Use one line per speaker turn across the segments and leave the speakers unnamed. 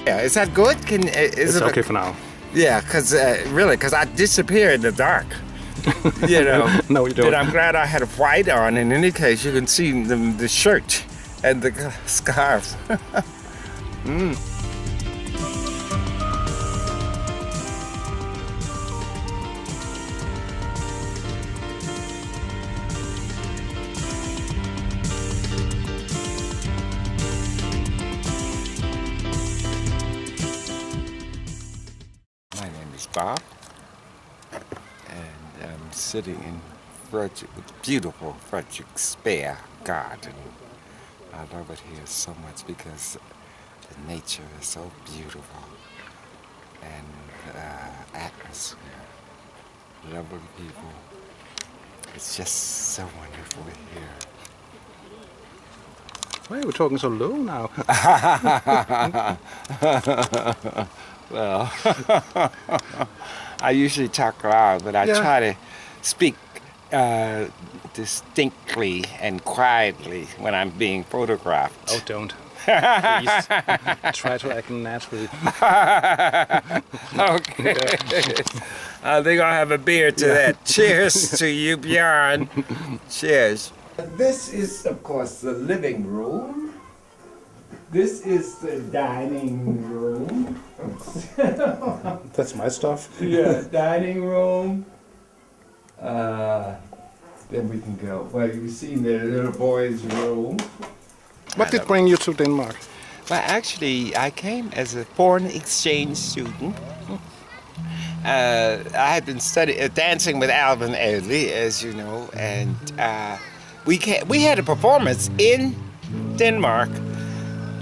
Yeah, is that good?
It's okay for now.
Yeah, because I disappear in the dark. You know.
No, you don't.
But I'm glad I had a white on. In any case, you can see the shirt and the scarf. Mm. My name is Bob, and I'm sitting in beautiful Frederick's Spare garden. I love it here so much because the nature is so beautiful, and atmosphere, lovely people. It's just so wonderful here.
Why are we talking so low now?
Well, I usually talk loud, but I try to speak distinctly and quietly when I'm being photographed.
Oh, don't. Please. Try to act naturally.
Okay. I think I'll have a beer to that. Cheers to you, Bjorn. Cheers. This is, of course, the living room. This is the dining room.
That's my stuff.
Yeah, dining room. Then we can go. Well, you've seen the little boy's room.
What did bring you to Denmark?
Well, actually, I came as a foreign exchange student. I had been dancing with Alvin Ailey, as you know, and we had a performance in Denmark.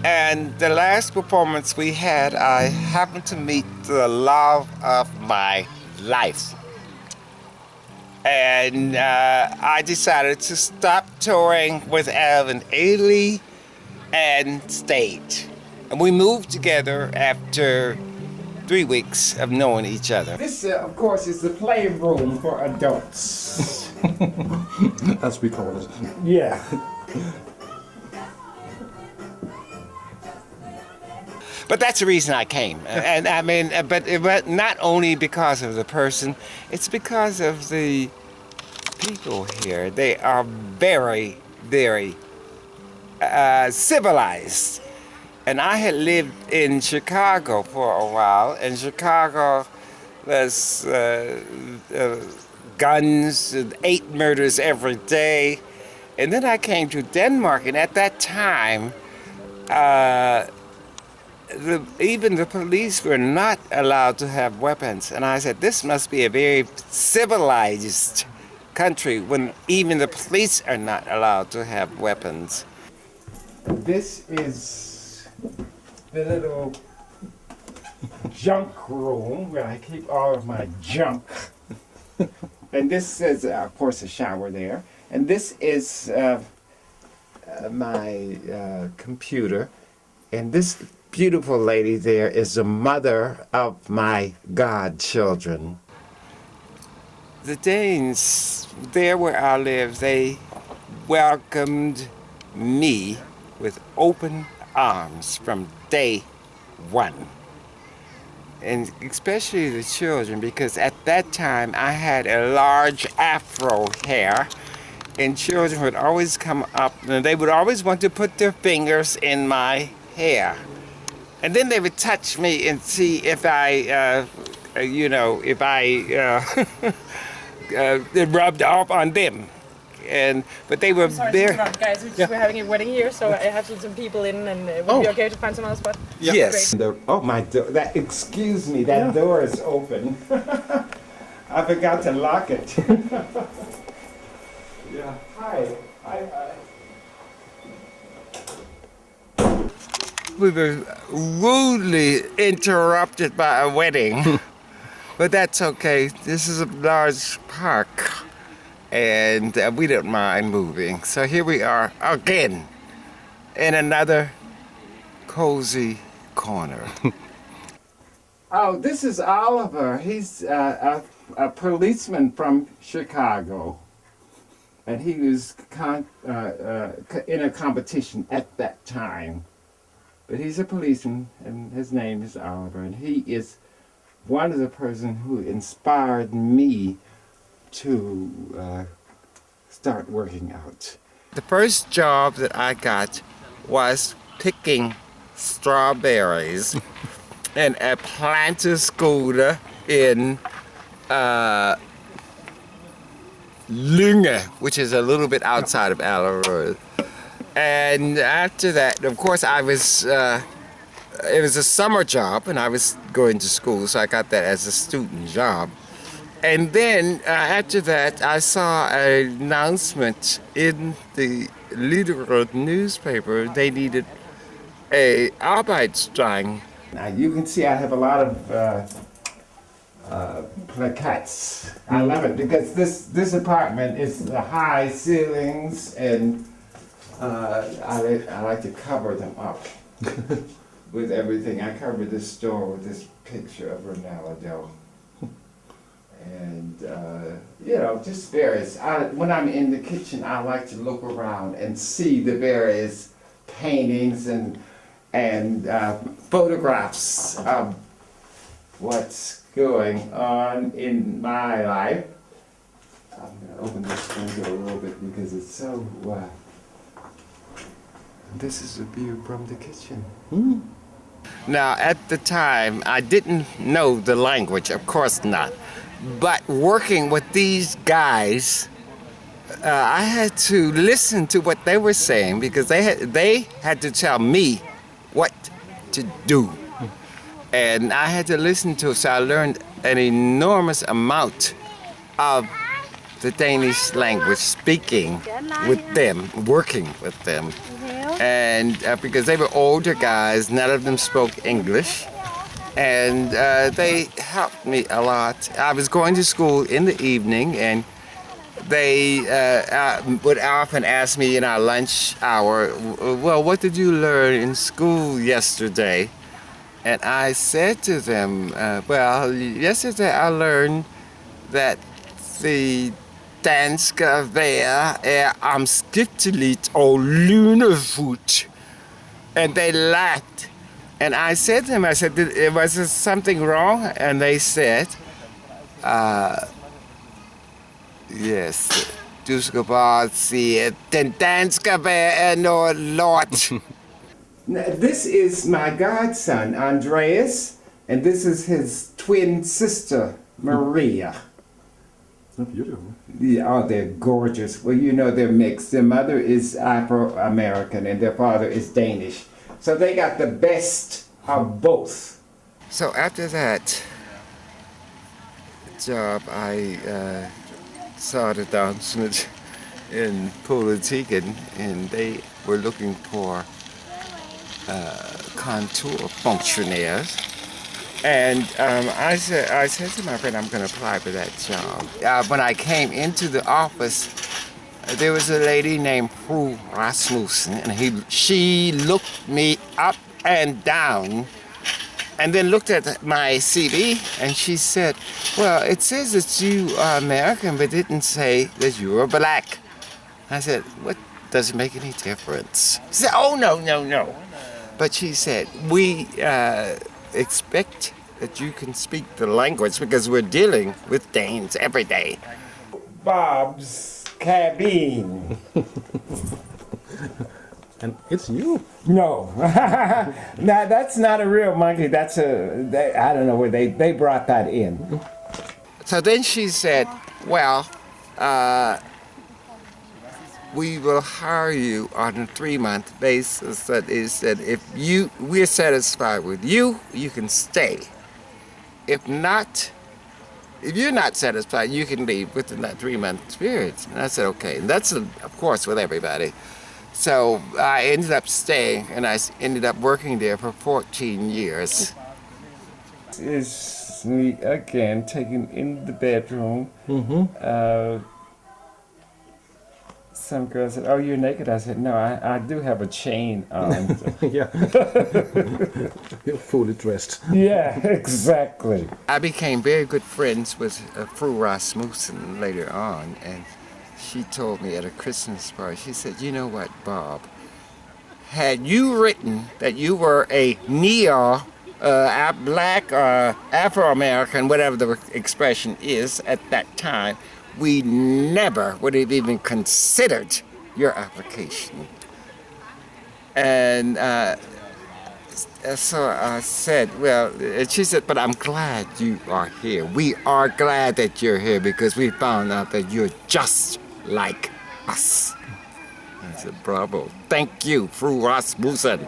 And the last performance we had, I happened to meet the love of my life. And I decided to stop touring with Alvin Ailey and stayed. And we moved together after 3 weeks of knowing each other. This, of course, is the playroom for adults.
As we call it.
Yeah. But that's the reason I came. And I mean, but not only because of the person, it's because of the people here. They are very, very civilized. And I had lived in Chicago for a while. In Chicago, there's guns, 8 murders every day. And then I came to Denmark, and at that time, even the police were not allowed to have weapons. And I said, this must be a very civilized country when even the police are not allowed to have weapons. This is the little junk room where I keep all of my junk. And this is, of course, a shower there. And this is my computer. And this beautiful lady there is the mother of my godchildren. The Danes, there where I live, they welcomed me with open arms from day one. And especially the children, because at that time I had a large afro hair, and children would always come up and they would always want to put their fingers in my hair. And then they would touch me and see if I, it rubbed off on them. But they were there.
Guys, we're having a wedding here, so I have some people in, and would it be okay to find some other spot?
Yeah. Yes. My door. Excuse me, that door is open. I forgot to lock it. Yeah. Hi. We were rudely interrupted by a wedding, but that's okay. This is a large park, and we don't mind moving. So here we are again in another cozy corner. Oh, this is Oliver. He's a policeman from Chicago, and he was in a competition at that time. But he's a policeman, and his name is Oliver, and he is one of the person who inspired me to start working out. The first job that I got was picking strawberries in a planter scooter in Lynge, which is a little bit outside of Allerød. And after that, of course, it was a summer job, and I was going to school, so I got that as a student job. And then after that, I saw an announcement in the Litterød newspaper. They needed a Arbeitsdrang. Now you can see I have a lot of placards. I love it because this apartment is the high ceilings, and I like to cover them up with everything. I covered this door with this picture of Ronaldo. And, just various. When I'm in the kitchen, I like to look around and see the various paintings and photographs of what's going on in my life. I'm going to open this window a little bit because it's so... This is a view from the kitchen. Now, at the time, I didn't know the language, of course not. But working with these guys, I had to listen to what they were saying because they had to tell me what to do. And I had to listen to it, so I learned an enormous amount of the Danish language, speaking with them, working with them. And because they were older guys, none of them spoke English. And they helped me a lot. I was going to school in the evening, and they would often ask me in our lunch hour, well, what did you learn in school yesterday? And I said to them, well, yesterday I learned that the danske vejr omskifteligt og lunefuld. And they laughed. And I said to them, was there something wrong? And they said, yes, du skal bare sige, den danske vejr noget lort. This is my godson, Andreas, and this is his twin sister, Maria.
Oh, beautiful.
Yeah, oh, they're gorgeous. Well, they're mixed. Their mother is Afro-American and their father is Danish. So they got the best of both. So after that job, I saw the announcement in Politiken, and they were looking for kontorfunktionærer. And I said to my friend, I'm going to apply for that job. When I came into the office, there was a lady named Fru Rasmussen, and she looked me up and down, and then looked at my CV, and she said, well, it says that you are American, but it didn't say that you were black. I said, what does it make any difference? She said, oh, no. But she said, we expect that you can speak the language because we're dealing with Danes every day. Bob's cabin.
And it's you.
No. Now, that's not a real monkey. I don't know where they brought that in. So then she said, well, we will hire you on a 3-month basis. That is that if we're satisfied with you, you can stay. If you're not satisfied, you can leave within that 3-month period. And I said, okay. And that's, of course, with everybody. So I ended up staying, and I ended up working there for 14 years. It's me again, taken in the bedroom. Mm-hmm. Some girl said, oh, you're naked? I said, no, I do have a chain on.
Yeah. You're fully dressed.
Yeah, exactly. I became very good friends with Fru Rasmussen later on, and she told me at a Christmas party, she said, you know what, Bob, had you written that you were a neo, black or Afro-American, whatever the expression is at that time, we never would have even considered your application. And so I said, well, she said, but I'm glad you are here. We are glad that you're here because we found out that you're just like us. I said, bravo, thank you, Fru Rasmussen.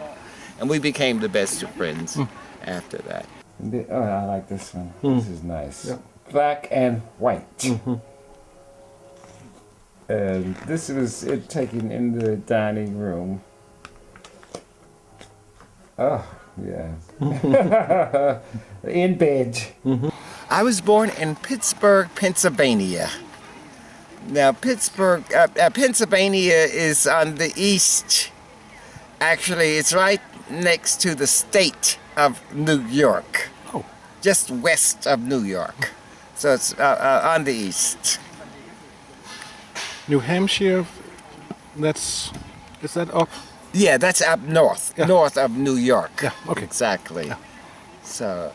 And we became the best of friends after that. Oh, I like this one. This is nice. Yeah. Black and white. And this was it taken in the dining room. Oh, yeah. In bed. I was born in Pittsburgh, Pennsylvania. Now, Pittsburgh, Pennsylvania is on the east. Actually, it's right next to the state of New York. Oh. Just west of New York. So it's on the east.
New Hampshire, is that up?
Yeah, that's up north, north of New York.
Yeah, okay.
Exactly.
Yeah.
So.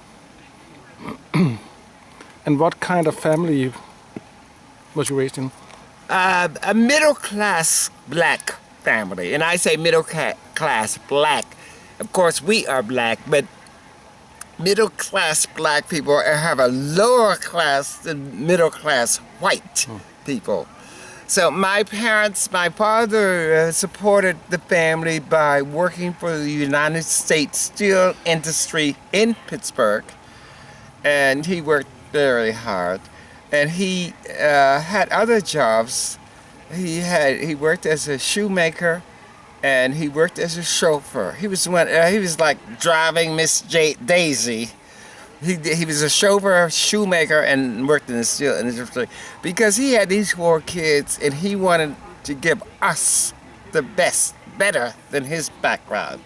And what kind of family was you raised in?
A middle-class black family. And I say middle-class black. Of course, we are black, but middle-class black people have a lower class than middle-class white people. So my parents, my father supported the family by working for the United States Steel Industry in Pittsburgh. And he worked very hard. And he had other jobs. He worked as a shoemaker, and he worked as a chauffeur. He was like driving Miss Daisy. He was a chauffeur, shoemaker, and worked in the steel industry because he had these 4 kids, and he wanted to give us the best, better than his background.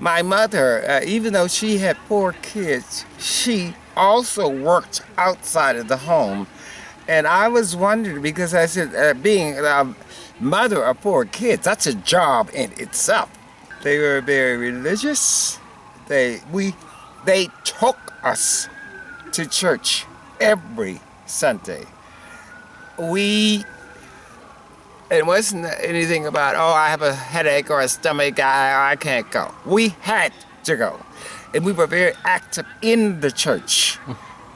My mother, even though she had 4 kids, she also worked outside of the home. And I was wondering, because I said, being a mother of 4 kids, that's a job in itself. They were very religious. They took us to church every Sunday. It wasn't anything about, oh, I have a headache or a stomach, I can't go. We had to go. And we were very active in the church.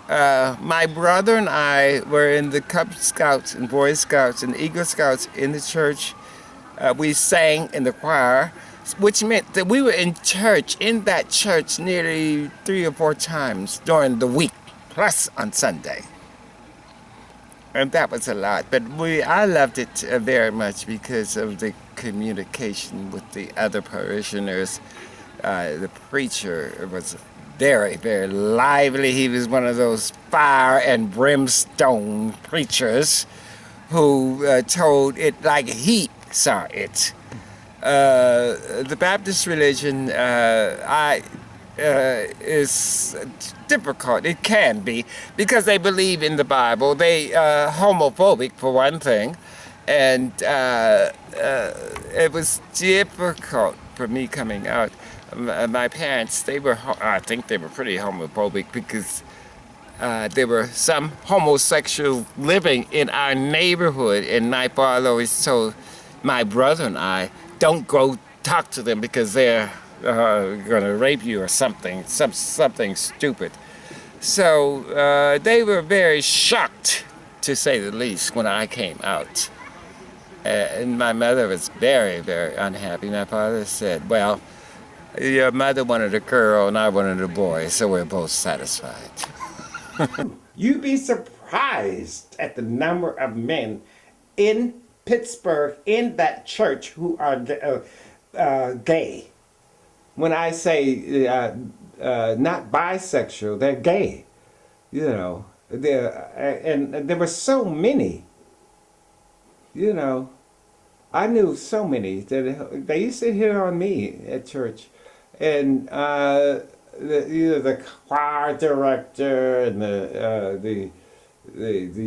My brother and I were in the Cub Scouts and Boy Scouts and Eagle Scouts in the church. We sang in the choir, which meant that we were in that church nearly 3 or 4 times during the week, plus on Sunday. And that was a lot, but I loved it very much because of the communication with the other parishioners. The preacher was very, very lively. He was one of those fire and brimstone preachers who told it like he saw it. The Baptist religion is difficult. It can be because they believe in the Bible. They homophobic for one thing, and it was difficult for me coming out. My parents, I think they were pretty homophobic because there were some homosexuals living in our neighborhood, and my father always told my brother and I, don't go talk to them because they're going to rape you or something stupid. So they were very shocked, to say the least, when I came out. And my mother was very, very unhappy. My father said, well, your mother wanted a girl and I wanted a boy, so we're both satisfied. You'd be surprised at the number of men in Pittsburgh, in that church, who are gay. When I say not bisexual, they're gay. You know, and there were so many. You know, I knew so many that they used to hit on me at church, and the choir director and the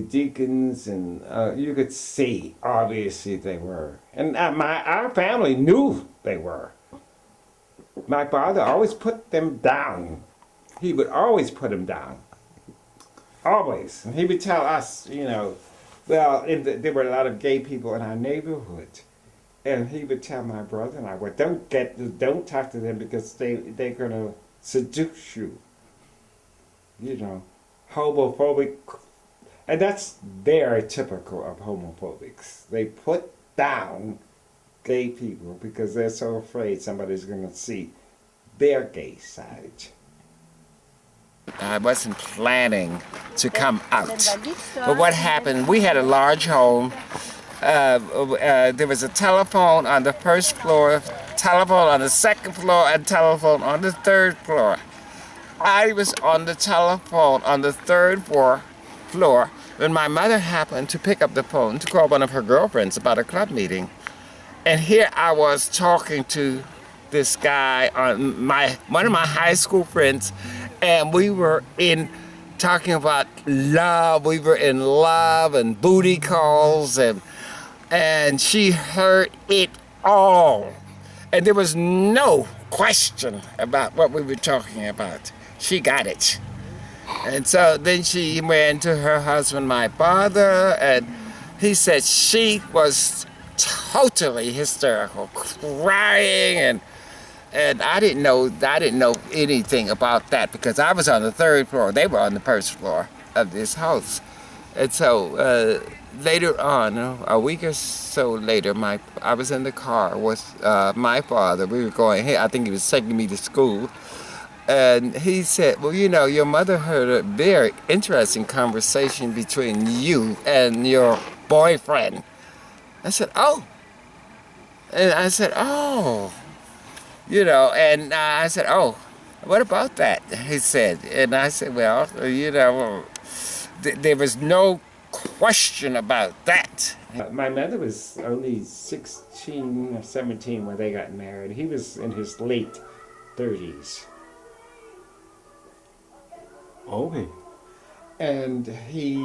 deacons, and you could see obviously they were, and our family knew they were. my father always put them down. He would always put them down. Always. And he would tell us, you know, well, there were a lot of gay people in our neighborhood. And he would tell my brother and I, well, don't talk to them because they're going to seduce you. You know, homophobic. And that's very typical of homophobics. They put down gay people because they're so afraid somebody's going to see their gay side. I wasn't planning to come out. But what happened, we had a large home. There was a telephone on the first floor, telephone on the second floor, and telephone on the third floor. I was on the telephone on the third floor when my mother happened to pick up the phone to call one of her girlfriends about a club meeting. And here I was talking to this guy, one of my high school friends, and we were talking about love. We were in love and booty calls, and she heard it all. And there was no question about what we were talking about. She got it. And so then she ran to her husband, my father, and he said she was totally hysterical, crying, and I didn't know anything about that because I was on the third floor. They were on the first floor of this house. And so later on, a week or so later, I was in the car with my father. We were going, I think he was taking me to school. And he said, well, you know, your mother heard a very interesting conversation between you and your boyfriend. I said, oh. And I said, oh. You know, and I said, oh, what about that? He said. And I said, well, you know, there was no question about that. My mother was only 16 or 17 when they got married. He was in his late 30s.
Okay.
And he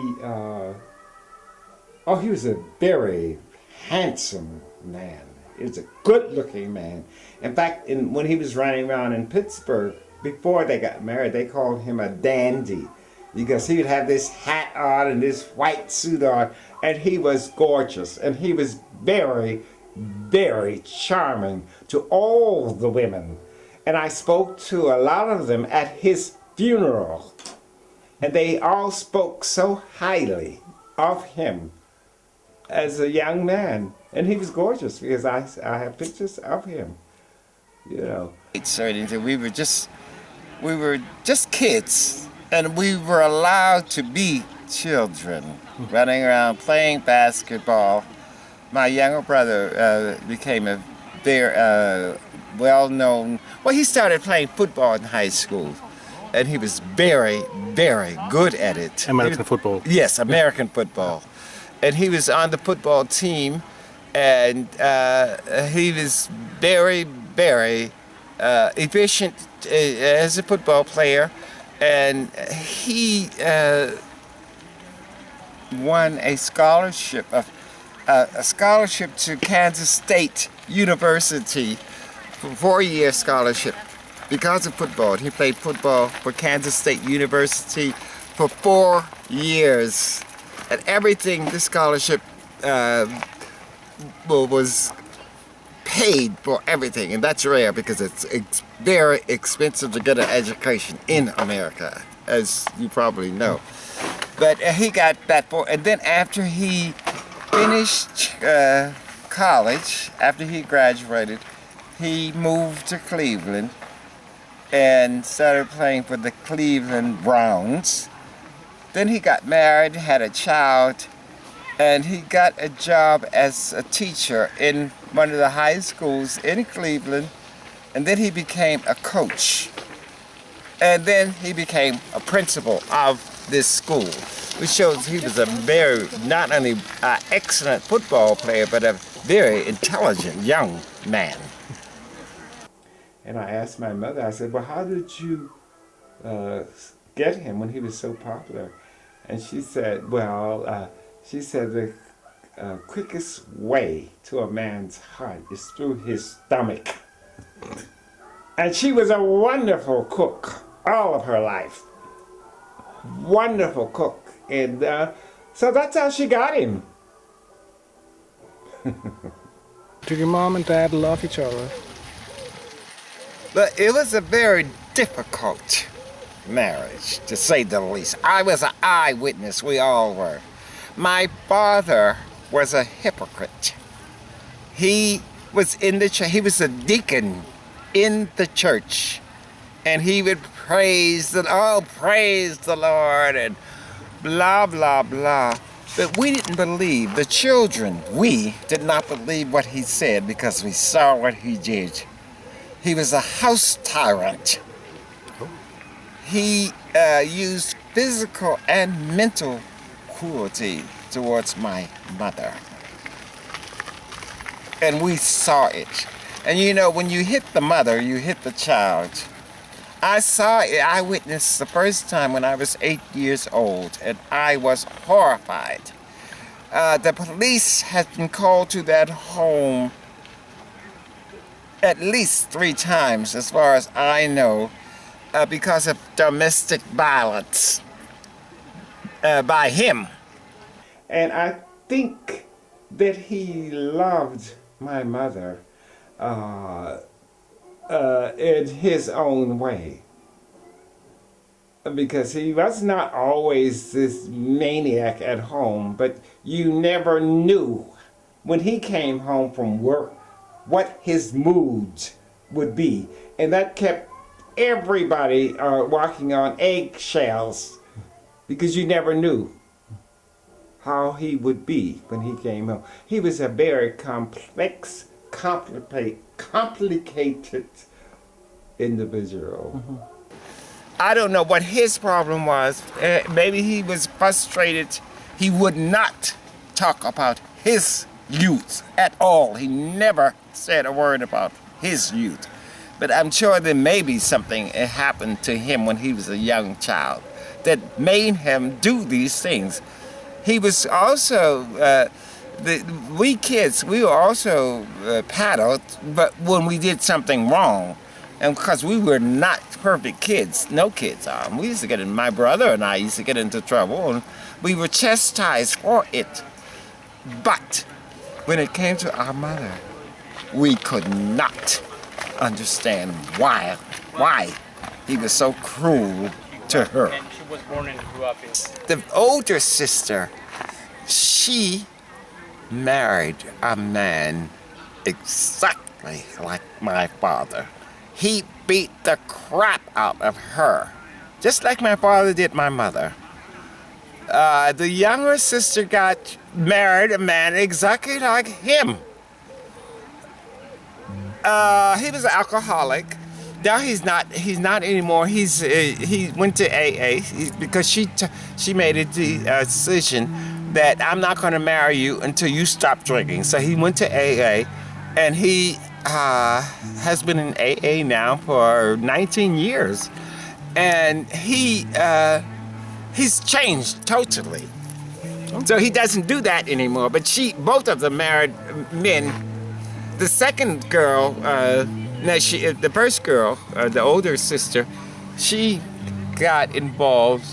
was a very handsome man. He was a good-looking man. In fact, when he was running around in Pittsburgh, before they got married, they called him a dandy because he would have this hat on and this white suit on, and he was gorgeous. And he was very, very charming to all the women. And I spoke to a lot of them at his funeral, and they all spoke so highly of him as a young man. And he was gorgeous because I have pictures of him, you know. We were just kids, and we were allowed to be children, running around playing basketball. My younger brother became a very well-known. Well, he started playing football in high school, and he was very, very good at it.
American football.
Yes, American football, and he was on the football team. And he was very, very efficient as a football player. And he won a scholarship to Kansas State University, for a 4-year scholarship because of football. He played football for Kansas State University for 4 years. And everything, this scholarship was paid for everything, and that's rare because it's very expensive to get an education in America, as you probably know. But he got that for, and then after he finished college, after he graduated, he moved to Cleveland and started playing for the Cleveland Browns. Then he got married, had a child, and he got a job as a teacher in one of the high schools in Cleveland. And then he became a coach. And then he became a principal of this school, which shows he was a very, not only excellent football player, but a very intelligent young man. And I asked my mother, I said, well, how did you get him when he was so popular? And she said, well, the quickest way to a man's heart is through his stomach. And she was a wonderful cook all of her life. Wonderful cook. And so that's how she got him.
Do your mom and dad love each other?
But it was a very difficult marriage, to say the least. I was an eyewitness, we all were. My father was a hypocrite. He was in the church, he was a deacon in the church, and he would praise the Lord, and blah, blah, blah. But we didn't believe, the children, we did not believe what he said because we saw what he did. He was a house tyrant. He used physical and mental cruelty towards my mother. And we saw it. And you know, when you hit the mother, you hit the child. I witnessed the first time when I was 8 years old, and I was horrified. The police had been called to that home at least 3 times, as far as I know, because of domestic violence by him. And I think that he loved my mother in his own way. Because he was not always this maniac at home, but you never knew when he came home from work what his moods would be. And that kept everybody walking on eggshells, because you never knew how he would be when he came home. He was a very complex, complicated individual. Mm-hmm. I don't know what his problem was. Maybe he was frustrated. He would not talk about his youth at all. He never said a word about his youth. But I'm sure there may be something that happened to him when he was a young child that made him do these things. He was also, we kids, we were also paddled, but when we did something wrong. And because we were not perfect kids, no kids are. We used to get in, my brother and I used to get into trouble, and we were chastised for it. But when it came to our mother, we could not understand why he was so cruel to her.
And she was born and grew up in.
The older sister, she married a man exactly like my father. He beat the crap out of her, just like my father did my mother. The younger sister got married a man exactly like him. He was an alcoholic. Now he's not anymore. He went to AA because she made a decision that I'm not going to marry you until you stop drinking. So he went to AA, and he has been in AA now for 19 years, and he's changed totally. So he doesn't do that anymore. But both of them married men. The second girl, the first girl, the older sister, she got involved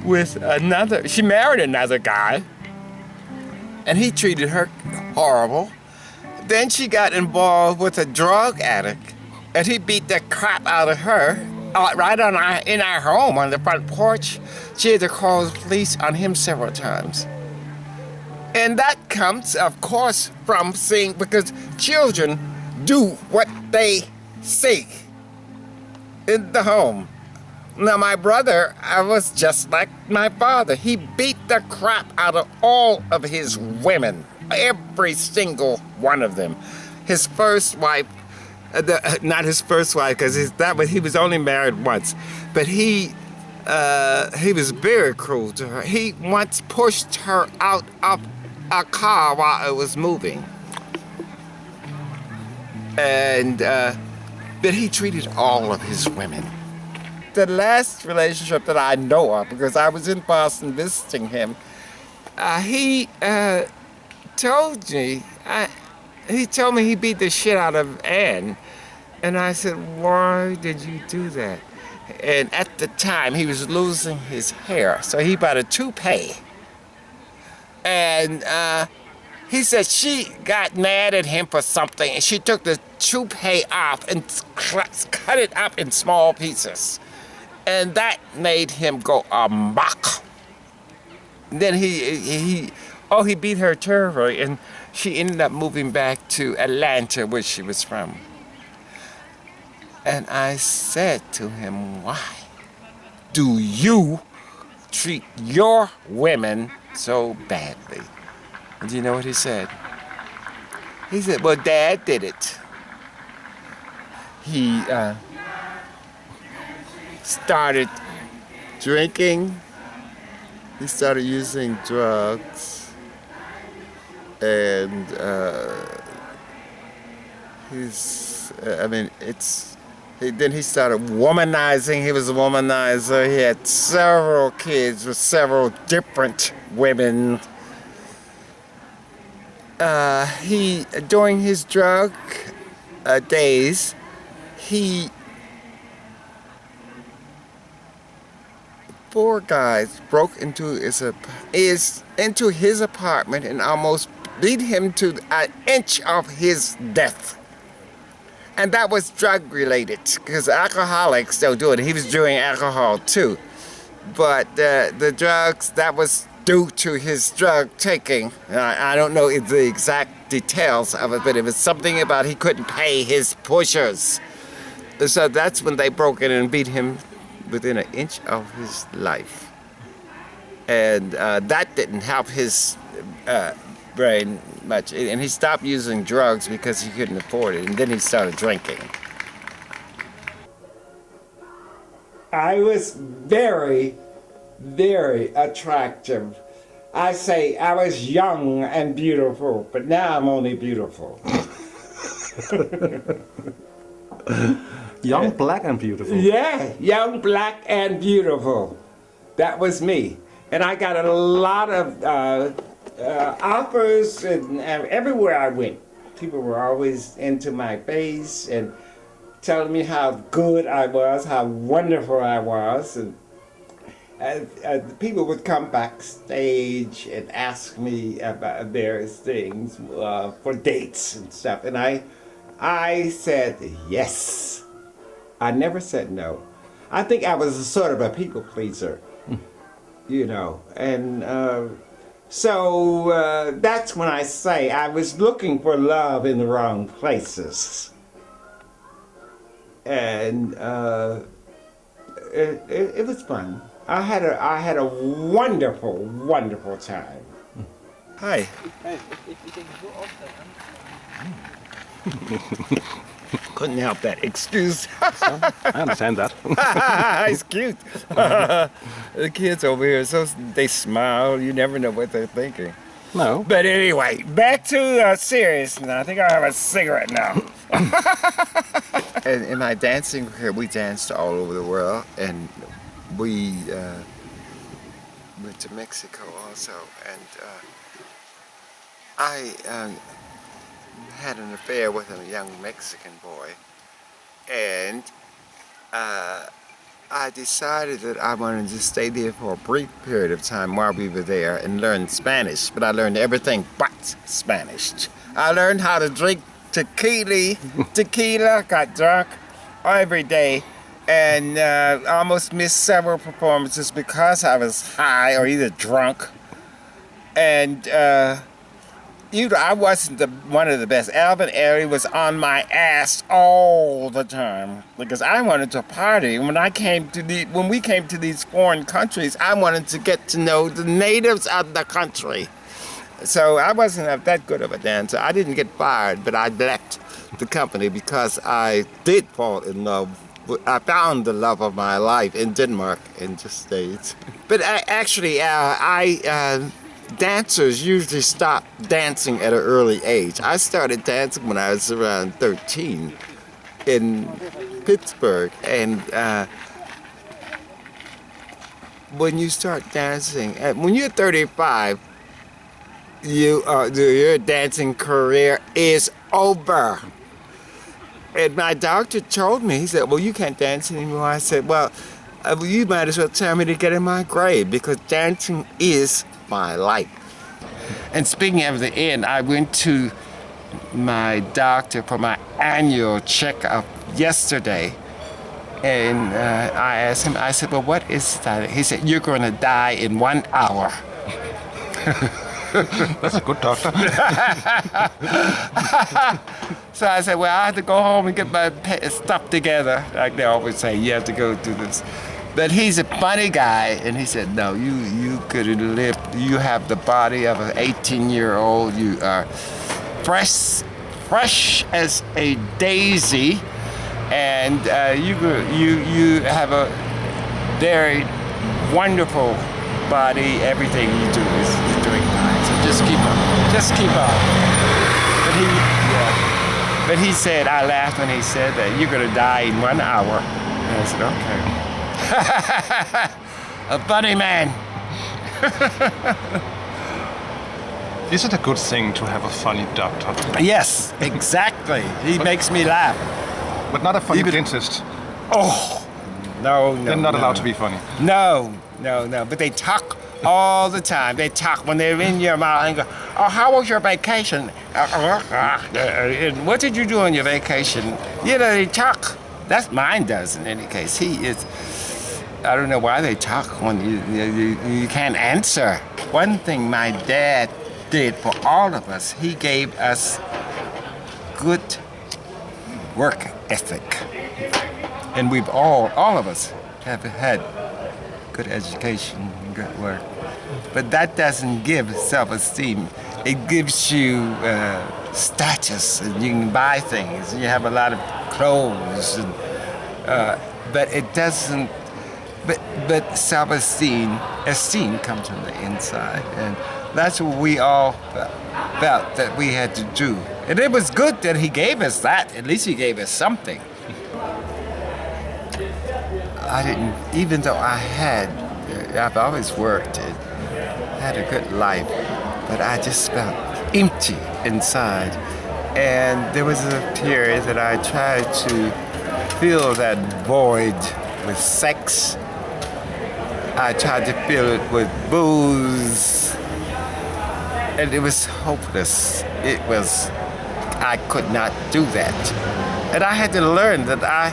with another. She married another guy, and he treated her horrible. Then she got involved with a drug addict, and he beat the crap out of her right in our home on the front porch. She had to call the police on him several times. And that comes, of course, from seeing, because children do what they see in the home. Now, my brother, I was just like my father. He beat the crap out of all of his women. Every single one of them. His first wife, not his first wife, because he was only married once, but he was very cruel to her. He once pushed her out of a car while it was moving, and but he treated all of his women. The last relationship that I know of, because I was in Boston visiting him, he told me he beat the shit out of Ann, And I said, why did you do that? And at the time, he was losing his hair, so he bought a toupee. And he said she got mad at him for something, and she took the toupee off and cut it up in small pieces. And that made him go amok. Then he beat her terribly, and she ended up moving back to Atlanta, where she was from. And I said to him, why do you treat your women so badly? And do you know what he said? He said, well, Dad did it. He started drinking. He started using drugs. And then he started womanizing. He was a womanizer. He had several kids with several different women. During his drug days, four guys broke into his apartment and almost beat him to an inch of his death. And that was drug related, because alcoholics don't do it. He was doing alcohol too. But the drugs, that was due to his drug taking. I don't know the exact details of it, but it was something about he couldn't pay his pushers. So that's when they broke in and beat him within an inch of his life. And that didn't help his brain much. And he stopped using drugs because he couldn't afford it. And then he started drinking. I was very, very attractive. I say I was young and beautiful, but now I'm only beautiful.
Young, black, and beautiful.
Yeah, young, black, and beautiful. That was me. And I got a lot of offers and everywhere I went. People were always into my face and telling me how good I was, how wonderful I was. And people would come backstage and ask me about various things for dates and stuff. And I said yes. I never said no. I think I was a sort of a people pleaser, you know. And so that's when I say I was looking for love in the wrong places. And it was fun. I had a wonderful, wonderful time. Hi. Couldn't help that. Excuse.
I understand that.
It's cute. The kids over here, so they smile. You never know what they're thinking.
No.
But anyway, back to serious now. I think I'll have a cigarette now. And in my dancing career, we danced all over the world, and we went to Mexico also, and I had an affair with a young Mexican boy, and I decided that I wanted to stay there for a brief period of time while we were there and learn Spanish, but I learned everything but Spanish. I learned how to drink tequila, got drunk every day, and almost missed several performances because I was high or either drunk. And I wasn't one of the best. Alvin Ailey was on my ass all the time because I wanted to party. When we came to these foreign countries, I wanted to get to know the natives of the country. So I wasn't that good of a dancer. I didn't get fired, but I left the company because I did fall in love. I found the love of my life in Denmark and just stayed. But dancers usually stop dancing at an early age. I started dancing when I was around 13 in Pittsburgh. And when you start dancing, when you're 35, your dancing career is over. And my doctor told me, he said, well, you can't dance anymore. I said, well, you might as well tell me to get in my grave because dancing is my life. And speaking of the end, I went to my doctor for my annual checkup yesterday. And I asked him, I said, well, what is that? He said, you're going to die in 1 hour.
That's a good doctor.
So I said, well, I have to go home and get my stuff together. Like they always say, you have to go do this. But he's a funny guy, and he said, no, you could live. You have the body of an 18-year-old. You are fresh as a daisy, and you have a very wonderful body. Everything you do is doing fine. So just keep on. But he said, I laughed when he said that you're going to die in 1 hour. And I said, okay. A funny man.
Is it a good thing to have a funny doctor?
Yes, exactly. He makes me laugh.
But not a funny dentist.
Oh, no.
They're not allowed to be funny.
No. But they talk all the time. They talk when they're in your mouth and go, oh, how was your vacation? And what did you do on your vacation? You know, they talk. That's mine does in any case. He is, I don't know why they talk when you can't answer. One thing my dad did for all of us, he gave us good work ethic. And we've all of us have had good education, good work. But that doesn't give self-esteem. It gives you status, and you can buy things, and you have a lot of clothes, and, but it doesn't. But self-esteem comes from the inside, and that's what we all felt that we had to do. And it was good that he gave us that. At least he gave us something. I didn't, even though I've always worked and had a good life, but I just felt empty inside. And there was a period that I tried to fill that void with sex. I tried to fill it with booze. And it was hopeless. I could not do that. And I had to learn that I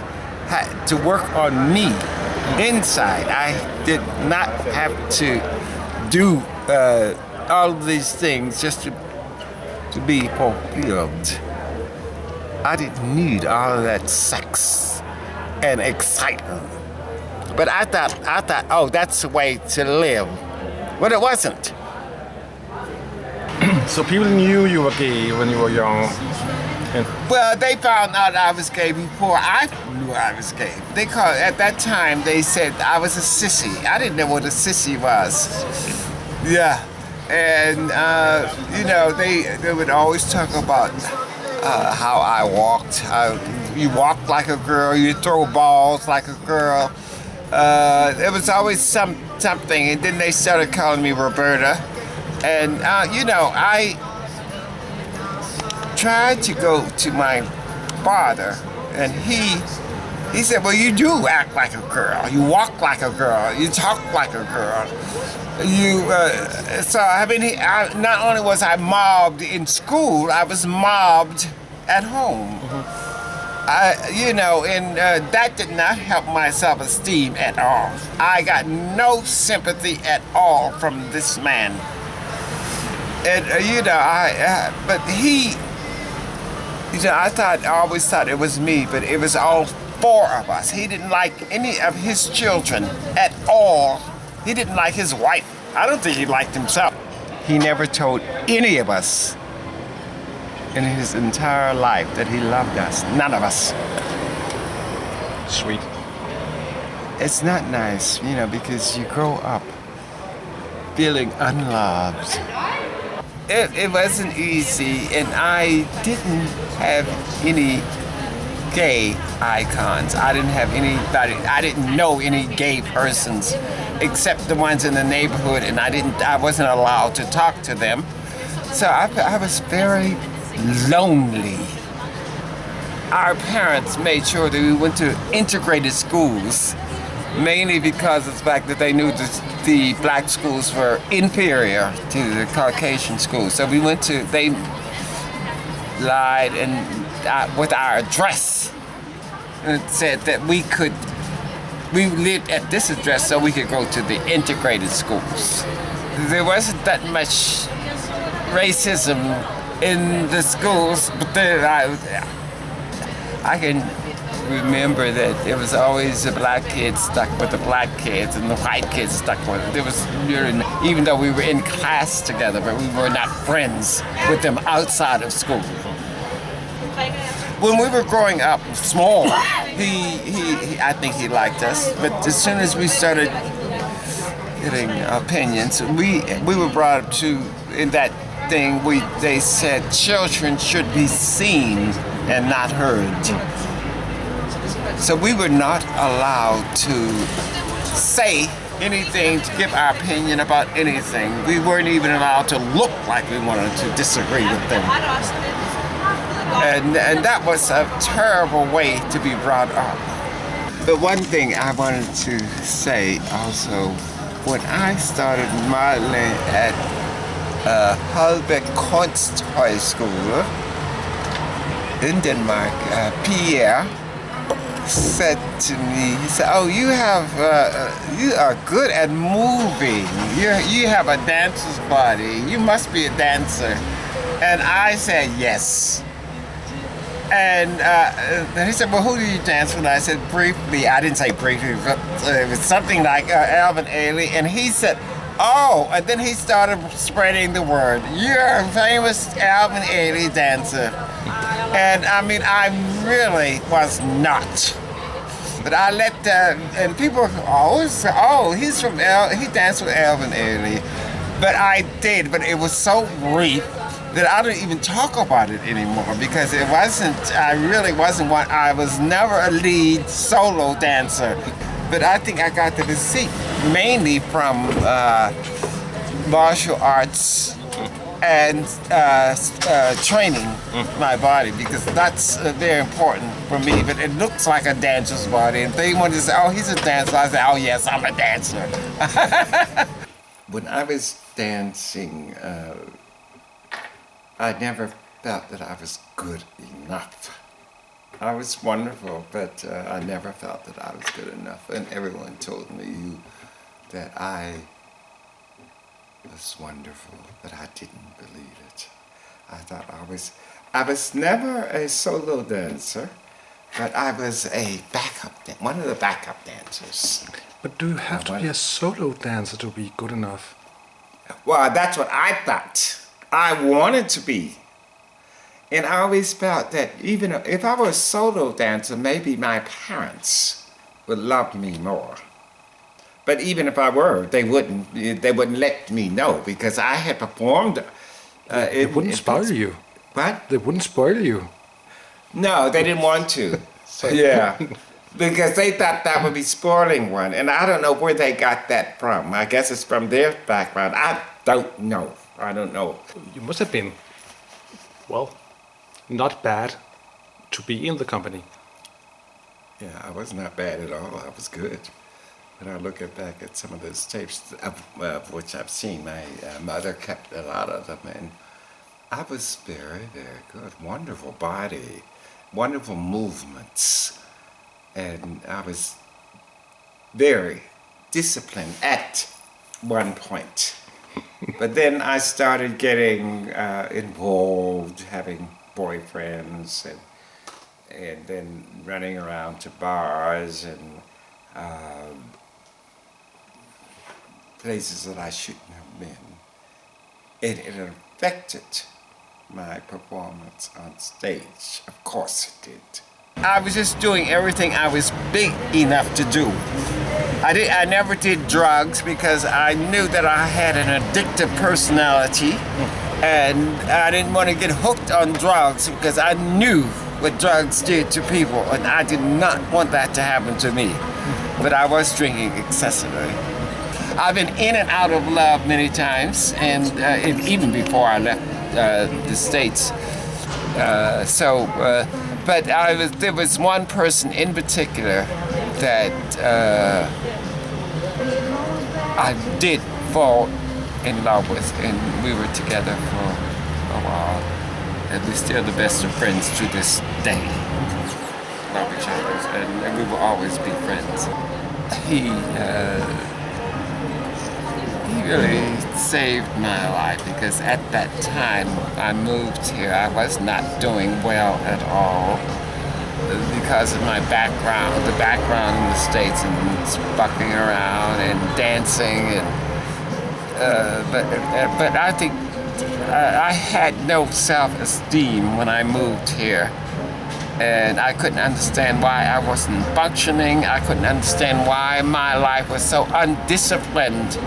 had to work on me inside. I did not have to do all of these things just to be fulfilled. I didn't need all of that sex and excitement. But I thought, oh, that's the way to live. But it wasn't.
So people knew you were gay when you were young?
Well, they found out I was gay before I knew I was gay. At that time, they said I was a sissy. I didn't know what a sissy was. Yeah. And, they would always talk about how I walked. You walk like a girl, you throw balls like a girl. There was always something, and then they started calling me Roberta. And, I tried to go to my father, and he said, well, you do act like a girl. You walk like a girl. You talk like a girl. Not only was I mobbed in school, I was mobbed at home. Mm-hmm. That did not help my self-esteem at all. I got no sympathy at all from this man. And, but he, I always thought it was me, but it was all four of us. He didn't like any of his children at all. He didn't like his wife. I don't think he liked himself. He never told any of us in his entire life that he loved us. None of us.
Sweet.
It's not nice, because you grow up feeling unloved. It wasn't easy, and I didn't have any gay icons. I didn't have anybody. I didn't know any gay persons except the ones in the neighborhood, and I wasn't allowed to talk to them. So I was very lonely. our parents made sure that we went to integrated schools, mainly because of the fact that they knew that the black schools were inferior to the Caucasian schools. So they lied with our address and said that we lived at this address so we could go to the integrated schools. There wasn't that much racism in the schools, but I can remember that there was always the black kids stuck with the black kids and the white kids stuck with it. There was really, even though we were in class together, but we were not friends with them outside of school. When we were growing up small, I think he liked us, but as soon as we started getting opinions, we were brought up to, in that thing, they said children should be seen and not heard. So we were not allowed to say anything, to give our opinion about anything. We weren't even allowed to look like we wanted to disagree with them. And that was a terrible way to be brought up. But one thing I wanted to say also, when I started modeling at Halve Kunsthøjskole in Denmark, Pierre said to me, he said, "Oh, you are good at moving. You have a dancer's body. You must be a dancer." And I said, "Yes." And he said, "Well, who do you dance with?" I said, briefly. I didn't say briefly, but it was something like Alvin Ailey. And he said, "Oh," and then he started spreading the word. "You're a famous Alvin Ailey dancer." And I mean, I really was not. But I let and people always say, "Oh, he danced with Alvin Ailey." But I did, but it was so brief that I don't even talk about it anymore because I was never a lead solo dancer. But I think I got the physique mainly from martial arts and training my body, because that's very important for me. But it looks like a dancer's body. And they wanted to say, "Oh, he's a dancer." I said, "Oh, yes, I'm a dancer." When I was dancing, I never felt that I was good enough. I was wonderful, but I never felt that I was good enough. And everyone told me that I was wonderful, but I didn't believe it. I thought I was never a solo dancer, but I was one of the backup dancers.
But do you have to be a solo dancer to be good enough?
Well, that's what I thought. I wanted to be. And I always felt that even if I were a solo dancer, maybe my parents would love me more. But even if I were, they wouldn't let me know, because I had performed.
They wouldn't spoil you.
What?
They wouldn't spoil you.
No, they didn't want to. Yeah. Because they thought that would be spoiling one. And I don't know where they got that from. I guess it's from their background. I don't know.
You must have been, well, not bad to be in the company.
Yeah, I was not bad at all. I was good. When I look back at some of those tapes, of which I've seen, my mother kept a lot of them, and I was very, very good. Wonderful body, wonderful movements, and I was very disciplined at one point. But then I started getting involved, having boyfriends, and then running around to bars and places that I shouldn't have been. It affected my performance on stage. Of course it did. I was just doing everything I was big enough to do. I never did drugs because I knew that I had an addictive personality, and I didn't want to get hooked on drugs because I knew what drugs did to people, and I did not want that to happen to me. But I was drinking excessively. I've been in and out of love many times, and even before I left the States. but there was one person in particular that I did fall in love with, and we were together for a while, and we're still the best of friends to this day. Love each other, and we will always be friends. He really saved my life, because at that time I moved here, I was not doing well at all because of my background, the background in the States, and bucking around and dancing, and but I think I had no self-esteem when I moved here, and I couldn't understand why I wasn't functioning. I couldn't understand why my life was so undisciplined.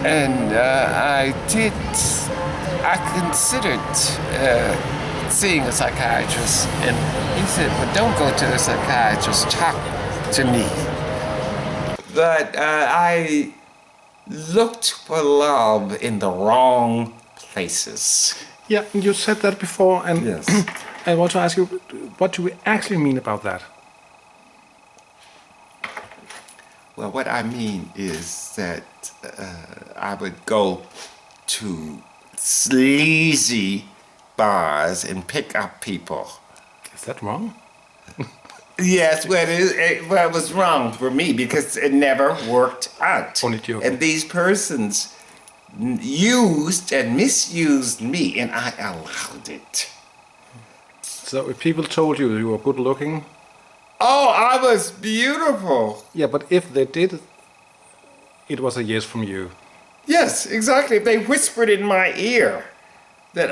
And I considered seeing a psychiatrist, and he said, well, don't go to a psychiatrist, talk to me. But I looked for love in the wrong places.
Yeah, you said that before, and
Yes.
I want to ask you, what do we actually mean about that?
Well, what I mean is that I would go to sleazy bars and pick up people.
Is that wrong?
Yes, well, it was wrong for me because it never worked out.
Only joking.
And these persons used and misused me, and I allowed it.
So if people told you you were good looking,
Oh, I was beautiful.
yeah, but if they did, it was a yes from you.
Yes, exactly. If they whispered in my ear that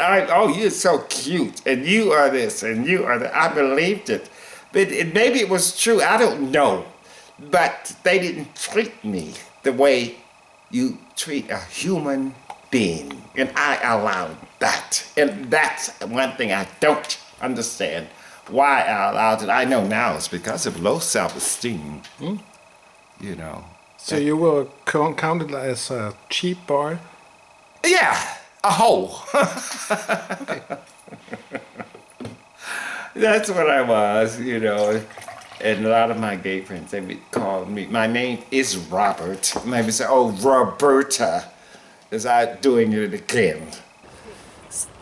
you're so cute, and you are this, and you are that, I believed it. But maybe it was true, I don't know. But they didn't treat me the way you treat a human being. And I allowed that. And that's one thing I don't understand. Why I allowed it, I know now it's because of low self-esteem. You know.
So you were counted as a cheap boy?
Yeah, a hoe. That's what I was, you know. And a lot of my gay friends, they would call me, my name is Robert. And they would say, oh, Roberta, is I doing it again.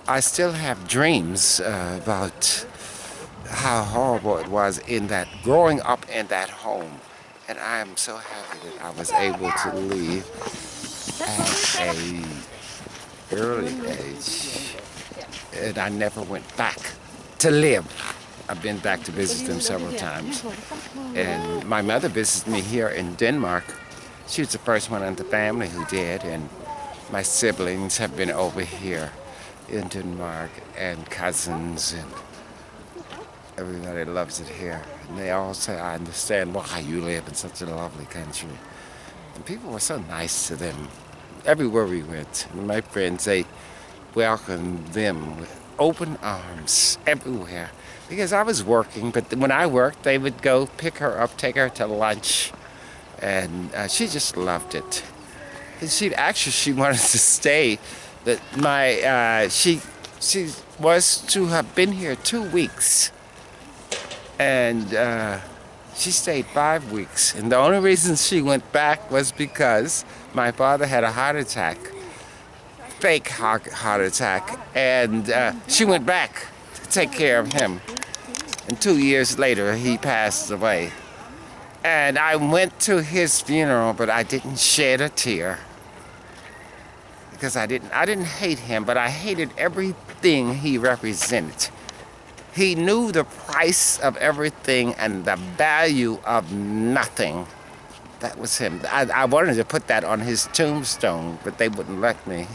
I still have dreams about how horrible it was in that, growing up in that home. And I am so happy that I was able to leave at an early age. And I never went back to live. I've been back to visit them several times. And my mother visited me here in Denmark. She was the first one in the family who did. And my siblings have been over here in Denmark, and cousins, and everybody loves it here. And they all say, I understand why you live in such a lovely country. And people were so nice to them everywhere we went. And my friends, they welcomed them with open arms everywhere. Because I was working, but when I worked, they would go pick her up, take her to lunch. And she just loved it. And she wanted to stay. But she was to have been here 2 weeks. And she stayed 5 weeks. And the only reason she went back was because my father had a heart attack, fake heart attack. And she went back to take care of him. And 2 years later, he passed away. And I went to his funeral, but I didn't shed a tear. Because I didn't hate him, but I hated everything he represented. He knew the price of everything and the value of nothing. That was him. I wanted to put that on his tombstone, but they wouldn't let me.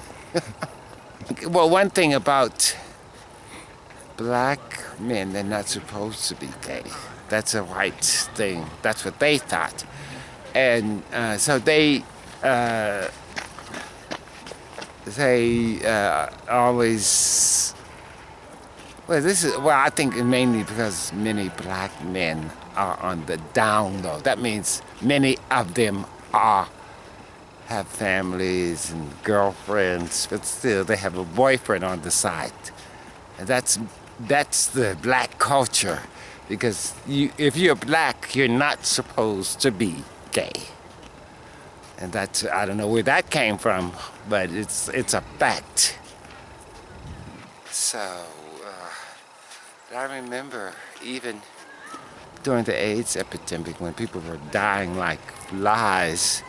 Well, one thing about black men, they're not supposed to be gay. That's a white thing. That's what they thought. And so they always... Well, I think mainly because many black men are on the down low. That means many of them have families and girlfriends, but still they have a boyfriend on the side. And that's that's the black culture. Because if you're black, you're not supposed to be gay. And that's, I don't know where that came from, but it's a fact. So, I remember even during the AIDS epidemic when people were dying like flies,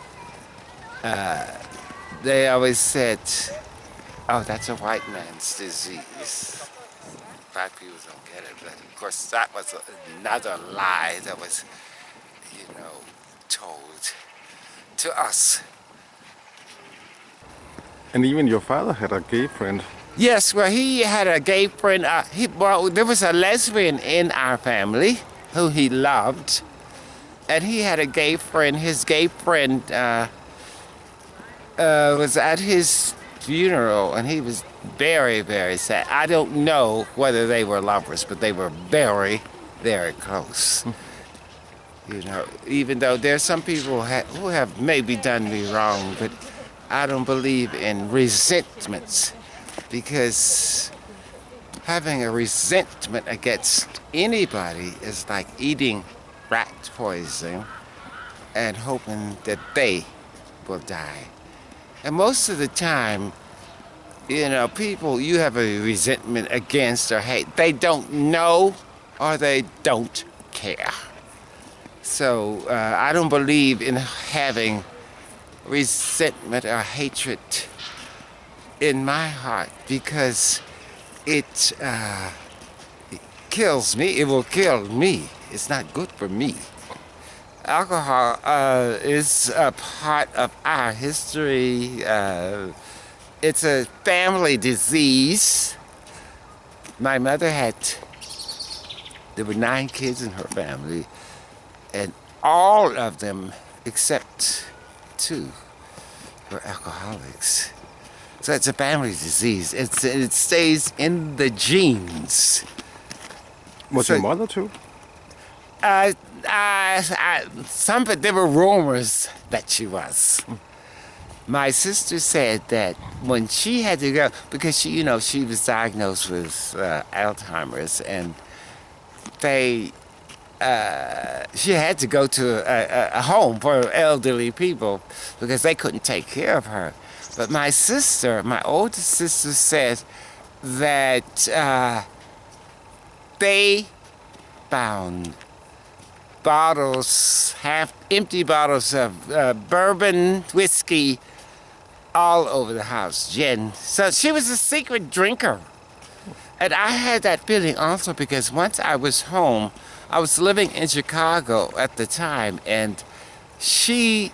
they always said, oh, that's a white man's disease. Black people don't get it, but of course that was another lie that was, told to us.
And even your father had a gay friend.
Yes, well, he had a gay friend. There was a lesbian in our family who he loved, and he had a gay friend. His gay friend was at his funeral, and he was very, very sad. I don't know whether they were lovers, but they were very, very close. Even though there's some people who have maybe done me wrong, but I don't believe in resentments, because having a resentment against anybody is like eating rat poison and hoping that they will die. And most of the time, people you have a resentment against or hate, they don't know or they don't care. So I don't believe in having resentment or hatred in my heart, because it kills me. It will kill me. It's not good for me. Alcohol is a part of our history. It's a family disease. My mother there were 9 kids in her family, and all of them, except 2, were alcoholics. So it's a family disease. It stays in the genes.
Was your mother too?
There were rumors that she was. My sister said that when she had to go, because she was diagnosed with Alzheimer's, and she had to go to a home for elderly people because they couldn't take care of her. But my oldest sister, said that they found empty bottles of bourbon whiskey all over the house, gin. So she was a secret drinker. And I had that feeling also because once I was home, I was living in Chicago at the time, and she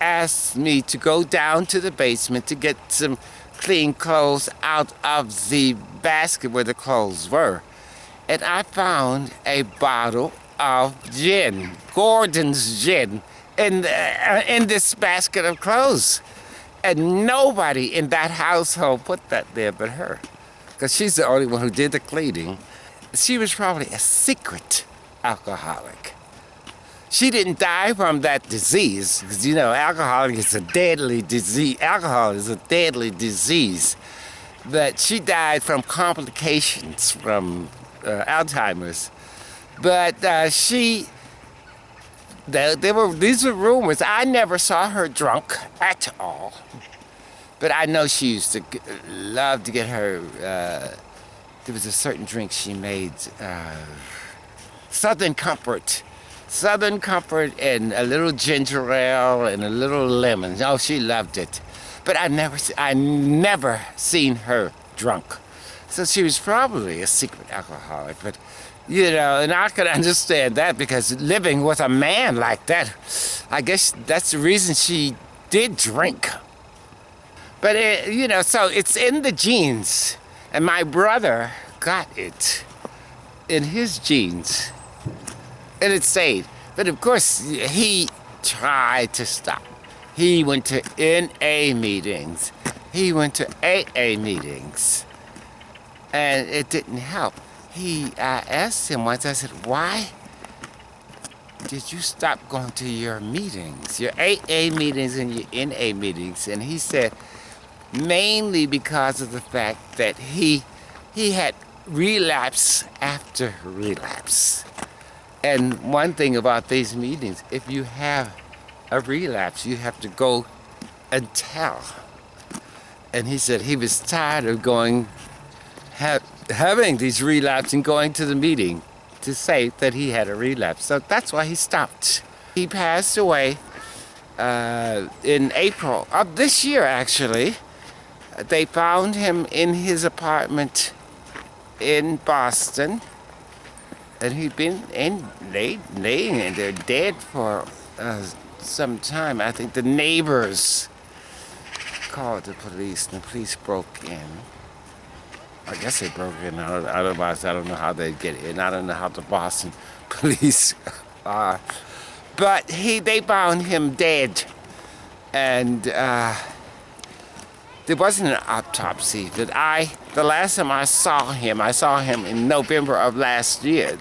asked me to go down to the basement to get some clean clothes out of the basket where the clothes were. And I found a bottle of gin, Gordon's gin, in this basket of clothes. And nobody in that household put that there but her, because she's the only one who did the cleaning. She was probably a secret alcoholic. She didn't die from that disease, because alcohol is a deadly disease. Alcohol is a deadly disease. But she died from complications from Alzheimer's. But these were rumors. I never saw her drunk at all. But I know she used to love to get her, there was a certain drink she made, Southern Comfort and a little ginger ale and a little lemon. Oh, she loved it. But I never seen her drunk. So she was probably a secret alcoholic. But, and I could understand that, because living with a man like that, I guess that's the reason she did drink. But, so it's in the genes. And my brother got it in his genes. And it stayed. But of course, he tried to stop. He went to NA meetings. He went to AA meetings. And it didn't help. I asked him once, I said, why did you stop going to your meetings, your AA meetings and your NA meetings? And he said, mainly because of the fact that he had relapse after relapse. And one thing about these meetings, if you have a relapse, you have to go and tell. And he said he was tired of having these relapses and going to the meeting to say that he had a relapse. So that's why he stopped. He passed away in April of this year, actually. They found him in his apartment in Boston. And he'd been laying in there dead for some time. I think the neighbors called the police, and the police broke in. I guess they broke in. Otherwise, I don't know how they'd get in. I don't know how the Boston police are. But they found him dead. And there wasn't an autopsy. But the last time I saw him in November of last year.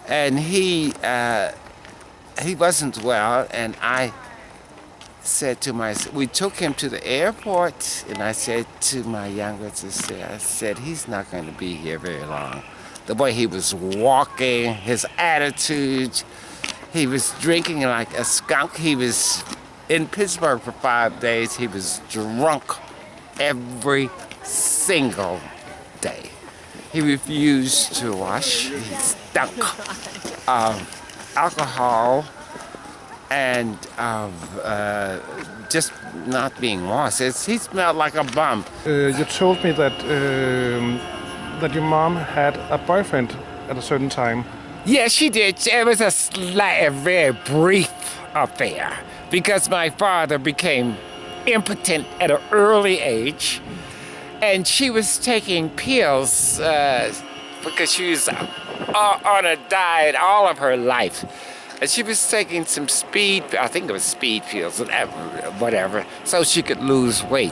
And he wasn't well, and I said to we took him to the airport, and I said to my younger sister, I said, he's not going to be here very long. The way he was walking, his attitude, he was drinking like a skunk. He was in Pittsburgh for 5 days. He was drunk every single day. He refused to wash. He stunk of alcohol and of just not being washed. He smelled like a bum.
You told me that your mom had a boyfriend at a certain time.
Yes, she did. It was a very brief affair because my father became impotent at an early age. And she was taking pills because she was on a diet all of her life. And she was taking some I think it was speed pills, whatever, so she could lose weight.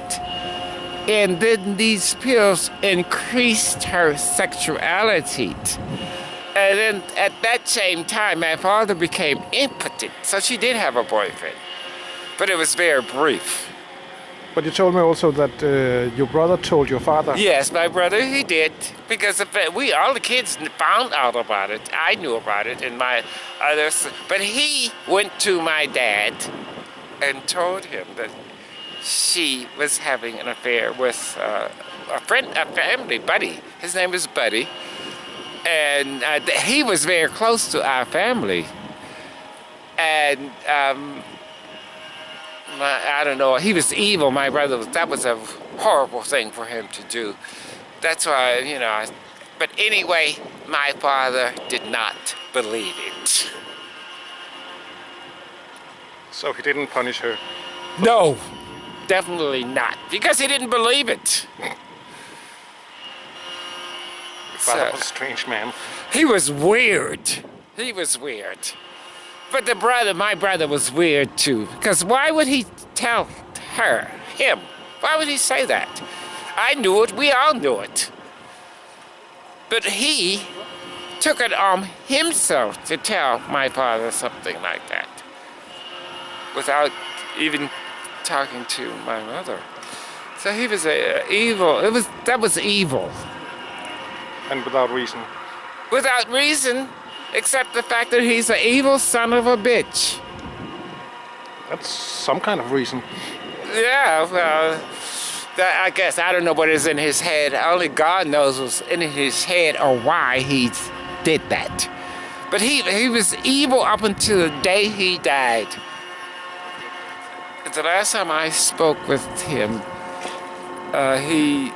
And then these pills increased her sexuality. And then at that same time, my father became impotent. So she did have a boyfriend, but it was very brief.
But you told me also that your brother told your father.
Yes, my brother, he did. Because all the kids found out about it. I knew about it, and my others. But he went to my dad and told him that she was having an affair with a family buddy. His name was Buddy. And he was very close to our family. And I don't know, he was evil, my brother. That was a horrible thing for him to do. That's why, but anyway, my father did not believe it.
So he didn't punish her?
No, definitely not, because he didn't believe it.
Your father was a strange man.
He was weird. But my brother was weird too. Because why would he tell him? Why would he say that? I knew it, we all knew it. But he took it on himself to tell my father something like that. Without even talking to my mother. So he was evil. That was evil.
And without reason?
Without reason. Except the fact that he's an evil son of a bitch.
That's some kind of reason.
Yeah, well, I guess I don't know what is in his head. Only God knows what's in his head or why he did that. But he was evil up until the day he died. The last time I spoke with him, he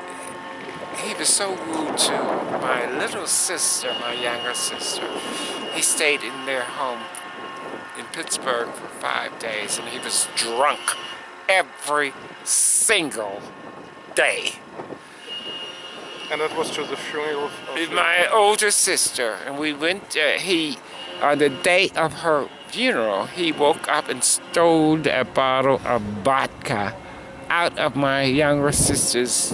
was so rude to my little sister, my younger sister. He stayed in their home in Pittsburgh for 5 days, and he was drunk every single day.
And that was to the funeral of
my older sister, and we went. On the day of her funeral, he woke up and stole a bottle of vodka out of my younger sister's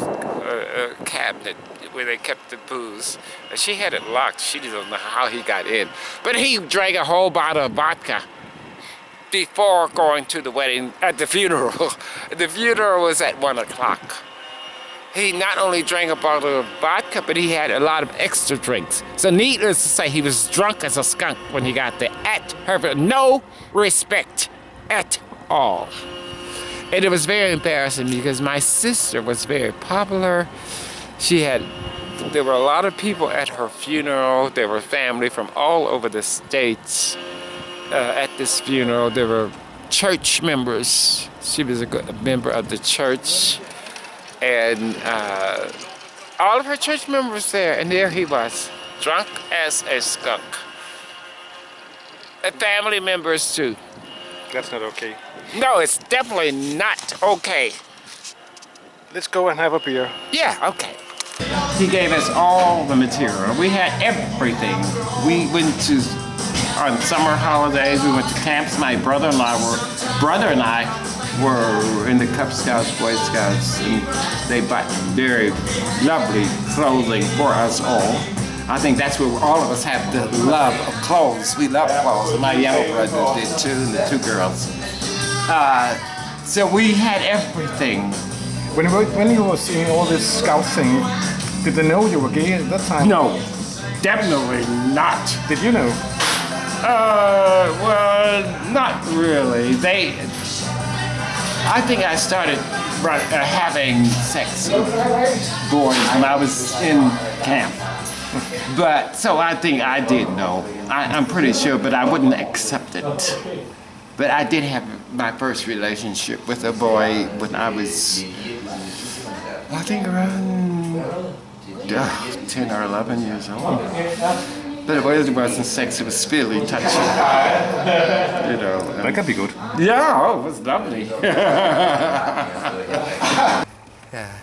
cabinet where they kept the booze. She had it locked. She didn't know how he got in. But he drank a whole bottle of vodka before going to the wedding, at the funeral. The funeral was at 1 o'clock. he not only drank a bottle of vodka, but he had a lot of extra drinks. So needless to say, he was drunk as a skunk when he got there at Harvard. No respect at all. And it was very embarrassing because my sister was very popular. There were a lot of people at her funeral. There were family from all over the states at this funeral. There were church members. She was a member of the church. And all of her church members there, and there he was, drunk as a skunk. And family members too.
That's not okay.
No, it's definitely not okay.
Let's go and have a beer.
Yeah, okay. He gave us all the material. We had everything. We went on summer holidays, we went to camps. My brother and I were in the Cub Scouts, Boy Scouts, and they bought very lovely clothing for us all. I think that's where all of us have the love of clothes. We love clothes, and my younger brother did too, and the two girls. So we had everything.
When you were seeing all this scout thing, did they know you were gay at that time?
No, definitely not.
Did you know?
Well, not really. I think I started having sex with boys when I was in camp. But, so I think I did know. I'm pretty sure, but I wouldn't accept it. But I did have my first relationship with a boy when I was, I think around 10 or 11 years old. But it wasn't sex, it was really touching. You know.
That can be good.
Yeah, it was lovely.
Yeah.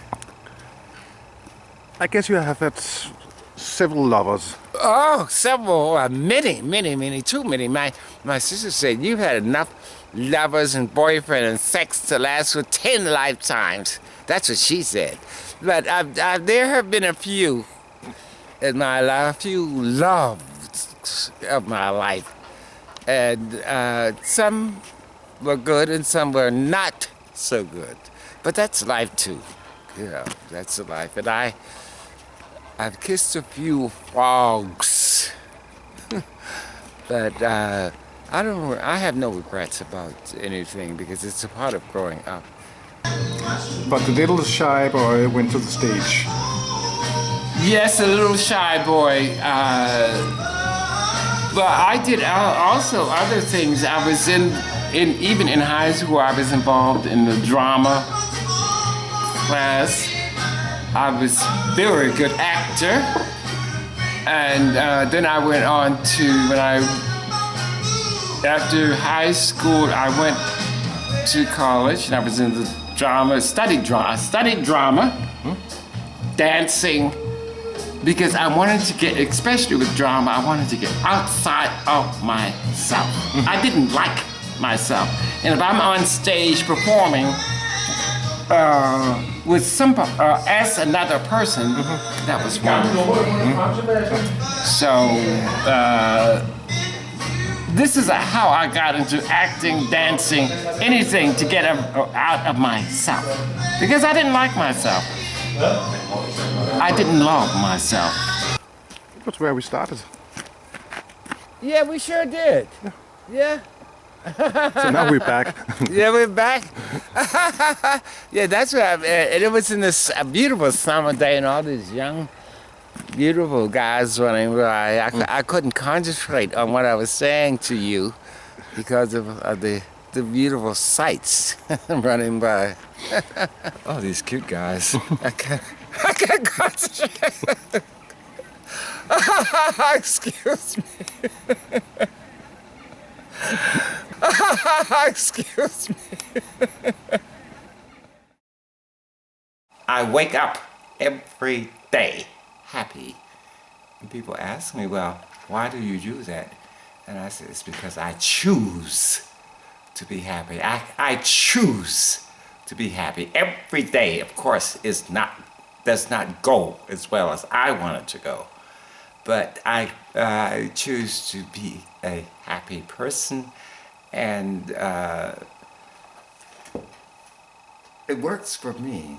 I guess you have had several lovers.
Oh, several, many, too many. My sister said, you've had enough lovers and boyfriend and sex to last for 10 lifetimes. That's what she said. But there have been a few in my life, a few loves of my life. And some were good and some were not so good. But that's life too. You know, that's the life. And I've kissed a few frogs. But I have no regrets about anything because it's a part of growing up.
But the little shy boy went to the stage.
Yes, a little shy boy. But I did also other things. I was even in high school, I was involved in the drama class. I was a very good actor. And then I went on to, after high school, I went to college and I was in the drama, studied drama, dancing, because I wanted to get, especially with drama, I wanted to get outside of myself. I didn't like myself. And if I'm on stage performing with as another person, that was wonderful. So this is how I got into acting, dancing, anything to get out of myself. Because I didn't like myself. I didn't love myself.
That's where we started.
Yeah, we sure did. Yeah.
So now we're back.
Yeah, we're back. Yeah, that's what and it was in this beautiful summer day and all these young, beautiful guys running by. I couldn't concentrate on what I was saying to you because of the beautiful sights running by. Oh, these cute guys. I can't concentrate. Excuse me. Excuse me. I wake up every day happy. And people ask me, well, why do you do that? And I say, it's because I choose to be happy. I choose to be happy. Every day, of course, does not go as well as I want it to go. But I choose to be a happy person, and it works for me.